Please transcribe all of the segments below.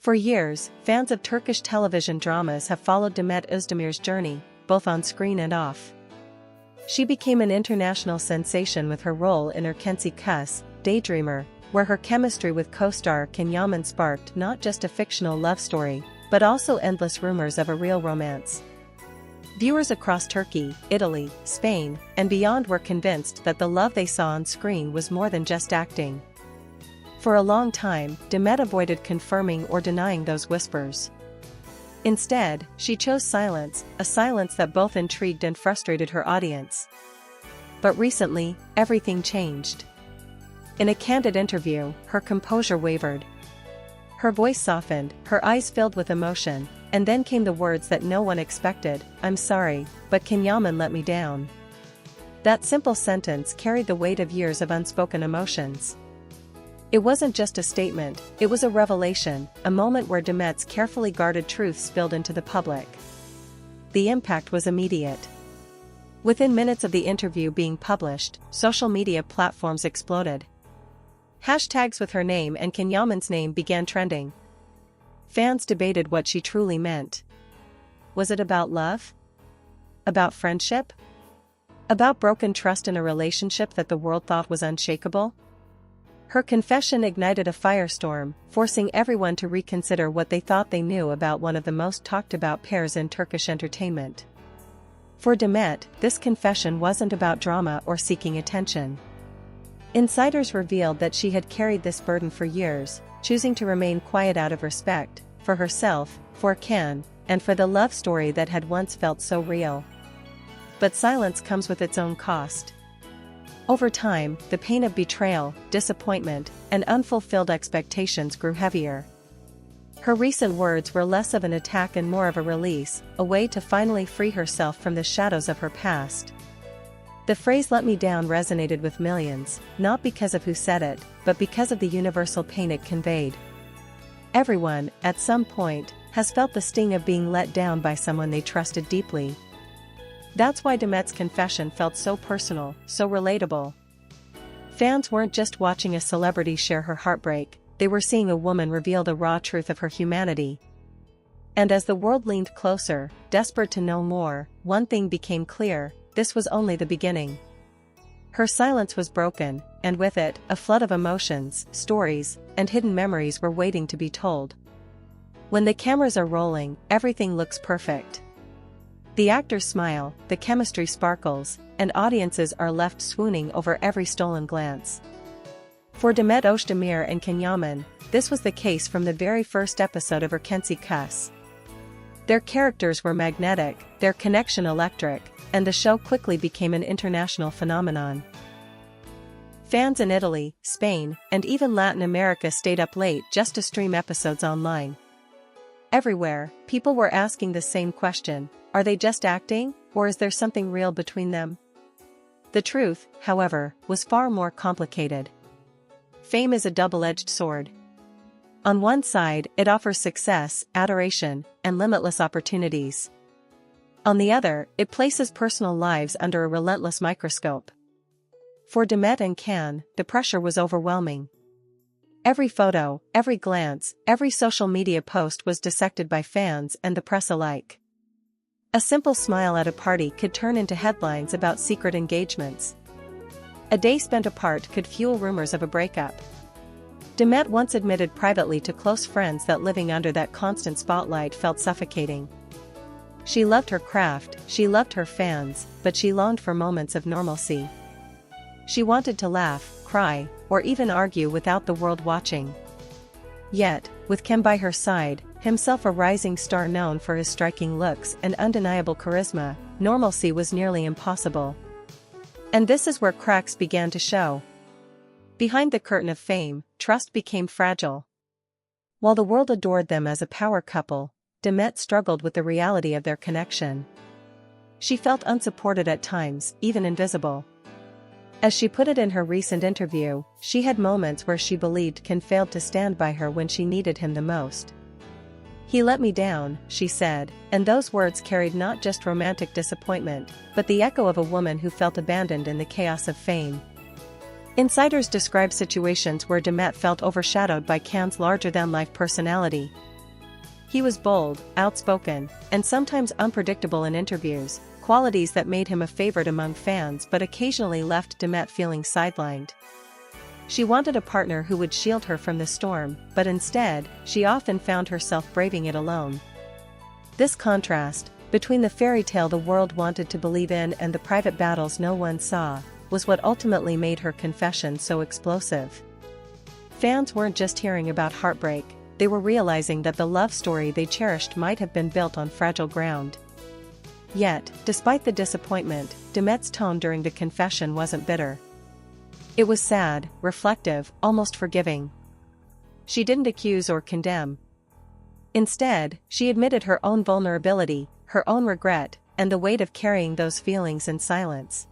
For years, fans of Turkish television dramas have followed Demet Özdemir's journey, both on screen and off. She became an international sensation with her role in Erkenci Kuş, Daydreamer, where her chemistry with co-star Kenyammen sparked not just a fictional love story, but also endless rumors of a real romance. Viewers across Turkey, Italy, Spain, and beyond were convinced that the love they saw on screen was more than just acting. For a long time, Demet avoided confirming or denying those whispers. Instead, she chose silence, a silence that both intrigued and frustrated her audience. But recently, everything changed. In a candid interview, her composure wavered. Her voice softened, her eyes filled with emotion, and then came the words that no one expected: "I'm sorry, but Kenyammen let me down." That simple sentence carried the weight of years of unspoken emotions. It wasn't just a statement, it was a revelation, a moment where Demet's carefully guarded truth spilled into the public. The impact was immediate. Within minutes of the interview being published, social media platforms exploded. Hashtags with her name and Kenyammen's name began trending. Fans debated what she truly meant. Was it about love? About friendship? About broken trust in a relationship that the world thought was unshakable? Her confession ignited a firestorm, forcing everyone to reconsider what they thought they knew about one of the most talked-about pairs in Turkish entertainment. For Demet, this confession wasn't about drama or seeking attention. Insiders revealed that she had carried this burden for years, choosing to remain quiet out of respect, for herself, for Can, and for the love story that had once felt so real. But silence comes with its own cost. Over time, the pain of betrayal, disappointment, and unfulfilled expectations grew heavier. Her recent words were less of an attack and more of a release, a way to finally free herself from the shadows of her past. The phrase "let me down" resonated with millions, not because of who said it, but because of the universal pain it conveyed. Everyone, at some point, has felt the sting of being let down by someone they trusted deeply. That's why Demet's confession felt so personal, so relatable. Fans weren't just watching a celebrity share her heartbreak, they were seeing a woman reveal the raw truth of her humanity. And as the world leaned closer, desperate to know more, one thing became clear: this was only the beginning. Her silence was broken, and with it, a flood of emotions, stories, and hidden memories were waiting to be told. When the cameras are rolling, everything looks perfect. The actors smile, the chemistry sparkles, and audiences are left swooning over every stolen glance. For Demet Özdemir and Kenyammen, this was the case from the very first episode of Erkenci Kuş. Their characters were magnetic, their connection electric, and the show quickly became an international phenomenon. Fans in Italy, Spain, and even Latin America stayed up late just to stream episodes online. Everywhere, people were asking the same question: are they just acting, or is there something real between them? The truth, however, was far more complicated. Fame is a double-edged sword. On one side, it offers success, adoration, and limitless opportunities. On the other, it places personal lives under a relentless microscope. For Demet and Can, the pressure was overwhelming. Every photo, every glance, every social media post was dissected by fans and the press alike. A simple smile at a party could turn into headlines about secret engagements. A day spent apart could fuel rumors of a breakup. Demet once admitted privately to close friends that living under that constant spotlight felt suffocating. She loved her craft, she loved her fans, but she longed for moments of normalcy. She wanted to laugh, cry, or even argue without the world watching. Yet, with Kem by her side, himself a rising star known for his striking looks and undeniable charisma, normalcy was nearly impossible. And this is where cracks began to show. Behind the curtain of fame, trust became fragile. While the world adored them as a power couple, Demet struggled with the reality of their connection. She felt unsupported at times, even invisible. As she put it in her recent interview, she had moments where she believed Can failed to stand by her when she needed him the most. "He let me down," she said, and those words carried not just romantic disappointment, but the echo of a woman who felt abandoned in the chaos of fame. Insiders describe situations where Demet felt overshadowed by Can's larger-than-life personality, He was bold, outspoken, and sometimes unpredictable in interviews, qualities that made him a favorite among fans but occasionally left Demet feeling sidelined. She wanted a partner who would shield her from the storm, but instead, she often found herself braving it alone. This contrast, between the fairy tale the world wanted to believe in and the private battles no one saw, was what ultimately made her confession so explosive. Fans weren't just hearing about heartbreak, they were realizing that the love story they cherished might have been built on fragile ground. Yet, despite the disappointment, Demet's tone during the confession wasn't bitter. It was sad, reflective, almost forgiving. She didn't accuse or condemn. Instead, she admitted her own vulnerability, her own regret, and the weight of carrying those feelings in silence.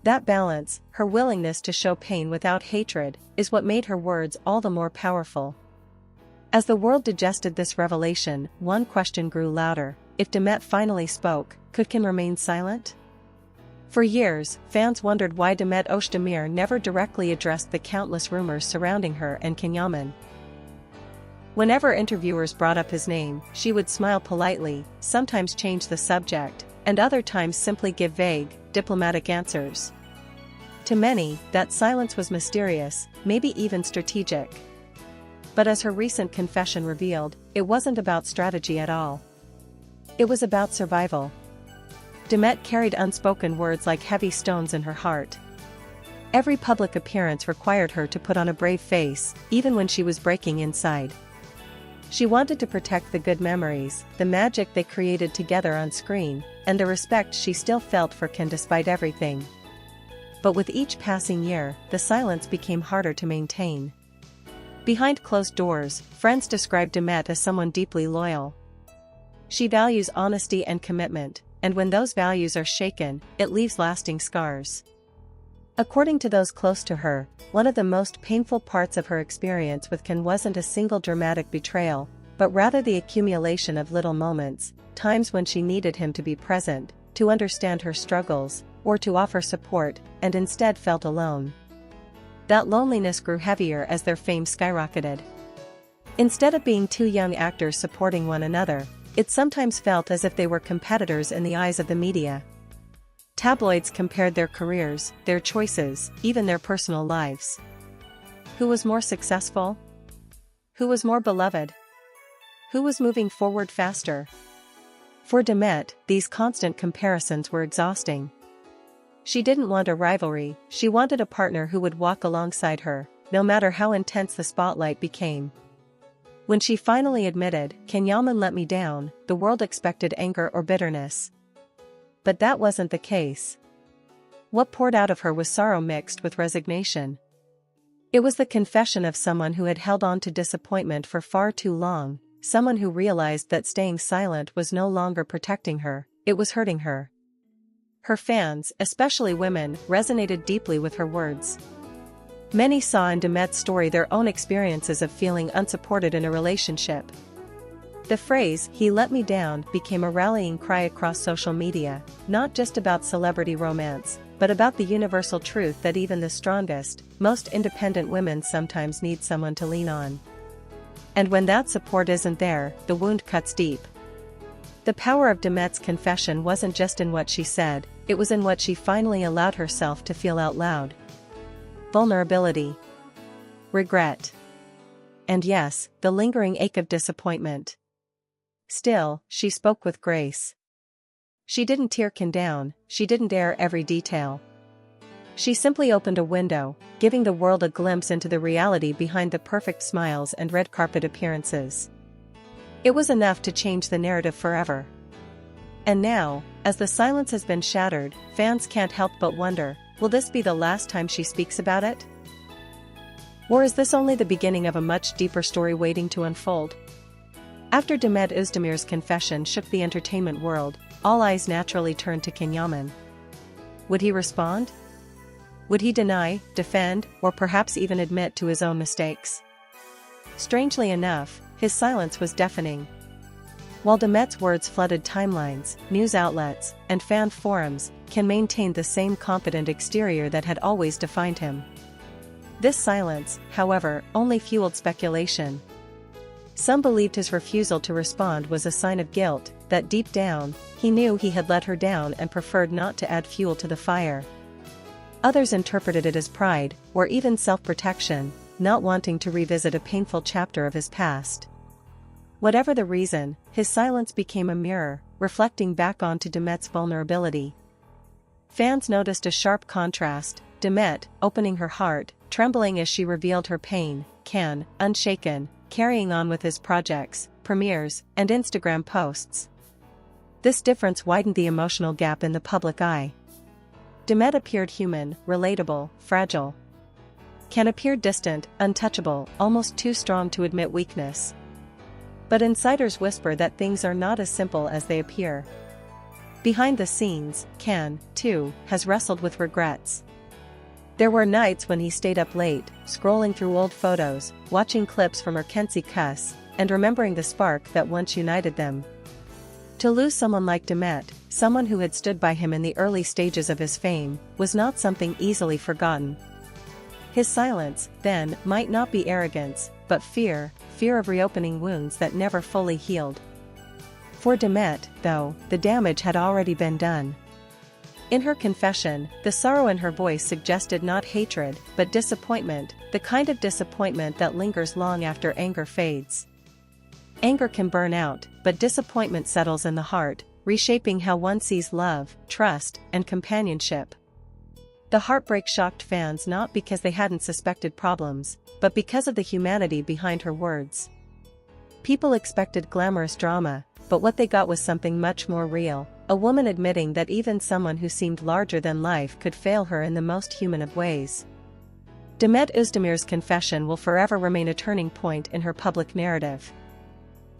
That balance, her willingness to show pain without hatred, is what made her words all the more powerful. As the world digested this revelation, one question grew louder: if Demet finally spoke, could Ken remain silent? For years, fans wondered why Demet Özdemir never directly addressed the countless rumors surrounding her and Kenyammen. Whenever interviewers brought up his name, she would smile politely, sometimes change the subject, and other times simply give vague, diplomatic answers. To many, that silence was mysterious, maybe even strategic. But as her recent confession revealed, it wasn't about strategy at all. It was about survival. Demet carried unspoken words like heavy stones in her heart. Every public appearance required her to put on a brave face, even when she was breaking inside. She wanted to protect the good memories, the magic they created together on screen, and the respect she still felt for Ken despite everything. But with each passing year, the silence became harder to maintain. Behind closed doors, friends described Demet as someone deeply loyal. She values honesty and commitment, and when those values are shaken, it leaves lasting scars. According to those close to her, one of the most painful parts of her experience with Ken wasn't a single dramatic betrayal, but rather the accumulation of little moments, times when she needed him to be present, to understand her struggles, or to offer support, and instead felt alone. That loneliness grew heavier as their fame skyrocketed. Instead of being two young actors supporting one another, it sometimes felt as if they were competitors in the eyes of the media. Tabloids compared their careers, their choices, even their personal lives. Who was more successful? Who was more beloved? Who was moving forward faster? For Demet, these constant comparisons were exhausting. She didn't want a rivalry, she wanted a partner who would walk alongside her, no matter how intense the spotlight became. When she finally admitted, "Kenyammen let me down," the world expected anger or bitterness. But that wasn't the case. What poured out of her was sorrow mixed with resignation. It was the confession of someone who had held on to disappointment for far too long, someone who realized that staying silent was no longer protecting her, it was hurting her. Her fans, especially women, resonated deeply with her words. Many saw in Demet's story their own experiences of feeling unsupported in a relationship. The phrase, "he let me down," became a rallying cry across social media, not just about celebrity romance, but about the universal truth that even the strongest, most independent women sometimes need someone to lean on. And when that support isn't there, the wound cuts deep. The power of Demet's confession wasn't just in what she said, it was in what she finally allowed herself to feel out loud. Vulnerability. Regret. And yes, the lingering ache of disappointment. Still, she spoke with grace. She didn't tear Ken down, she didn't air every detail. She simply opened a window, giving the world a glimpse into the reality behind the perfect smiles and red carpet appearances. It was enough to change the narrative forever. And now, as the silence has been shattered, fans can't help but wonder, will this be the last time she speaks about it? Or is this only the beginning of a much deeper story waiting to unfold? After Demet Özdemir's confession shook the entertainment world, all eyes naturally turned to Kenyammen. Would he respond? Would he deny, defend, or perhaps even admit to his own mistakes? Strangely enough, his silence was deafening. While Demet's words flooded timelines, news outlets, and fan forums, Ken maintained the same confident exterior that had always defined him. This silence, however, only fueled speculation. Some believed his refusal to respond was a sign of guilt, that deep down, he knew he had let her down and preferred not to add fuel to the fire. Others interpreted it as pride, or even self-protection, not wanting to revisit a painful chapter of his past. Whatever the reason, his silence became a mirror, reflecting back onto Demet's vulnerability. Fans noticed a sharp contrast: Demet, opening her heart, trembling as she revealed her pain, Can, unshaken, carrying on with his projects, premieres, and Instagram posts. This difference widened the emotional gap in the public eye. Demet appeared human, relatable, fragile. Can appeared distant, untouchable, almost too strong to admit weakness. But insiders whisper that things are not as simple as they appear. Behind the scenes, Can, too, has wrestled with regrets. There were nights when he stayed up late, scrolling through old photos, watching clips from her Kensi Kuss, and remembering the spark that once united them. To lose someone like Demet, someone who had stood by him in the early stages of his fame, was not something easily forgotten. His silence, then, might not be arrogance, but fear of reopening wounds that never fully healed. For Demet, though, the damage had already been done. In her confession, the sorrow in her voice suggested not hatred, but disappointment, the kind of disappointment that lingers long after anger fades. Anger can burn out, but disappointment settles in the heart, reshaping how one sees love, trust, and companionship. The heartbreak shocked fans not because they hadn't suspected problems, but because of the humanity behind her words. People expected glamorous drama, but what they got was something much more real: a woman admitting that even someone who seemed larger than life could fail her in the most human of ways. Demet Özdemir's confession will forever remain a turning point in her public narrative.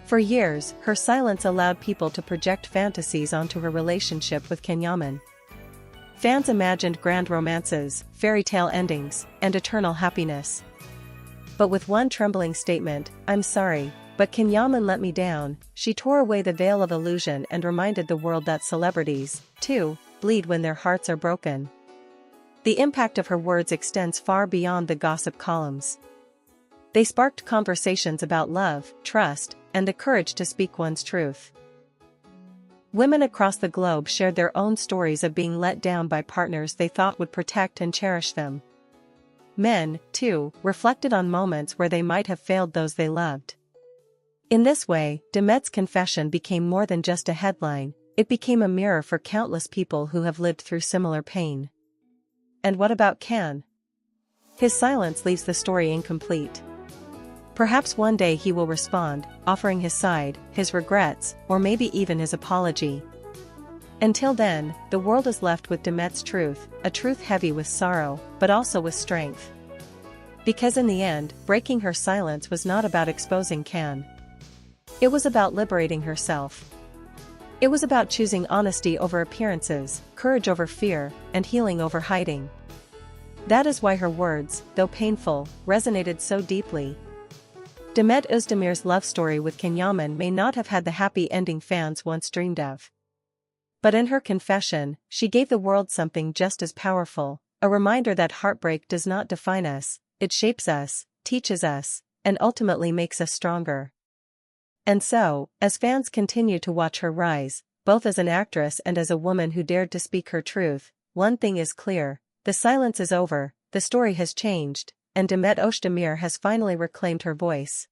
For years, her silence allowed people to project fantasies onto her relationship with Kenyammen. Fans imagined grand romances, fairy tale endings, and eternal happiness. But with one trembling statement, "I'm sorry, but Kenyammen let me down," she tore away the veil of illusion and reminded the world that celebrities, too, bleed when their hearts are broken. The impact of her words extends far beyond the gossip columns. They sparked conversations about love, trust, and the courage to speak one's truth. Women across the globe shared their own stories of being let down by partners they thought would protect and cherish them. Men, too, reflected on moments where they might have failed those they loved. In this way, Demet's confession became more than just a headline, it became a mirror for countless people who have lived through similar pain. And what about Can? His silence leaves the story incomplete. Perhaps one day he will respond, offering his side, his regrets, or maybe even his apology. Until then, the world is left with Demet's truth, a truth heavy with sorrow, but also with strength. Because in the end, breaking her silence was not about exposing Can. It was about liberating herself. It was about choosing honesty over appearances, courage over fear, and healing over hiding. That is why her words, though painful, resonated so deeply. Demet Özdemir's love story with Kenyammen may not have had the happy ending fans once dreamed of. But in her confession, she gave the world something just as powerful, a reminder that heartbreak does not define us, it shapes us, teaches us, and ultimately makes us stronger. And so, as fans continue to watch her rise, both as an actress and as a woman who dared to speak her truth, one thing is clear: the silence is over, the story has changed, and Demet Özdemir has finally reclaimed her voice.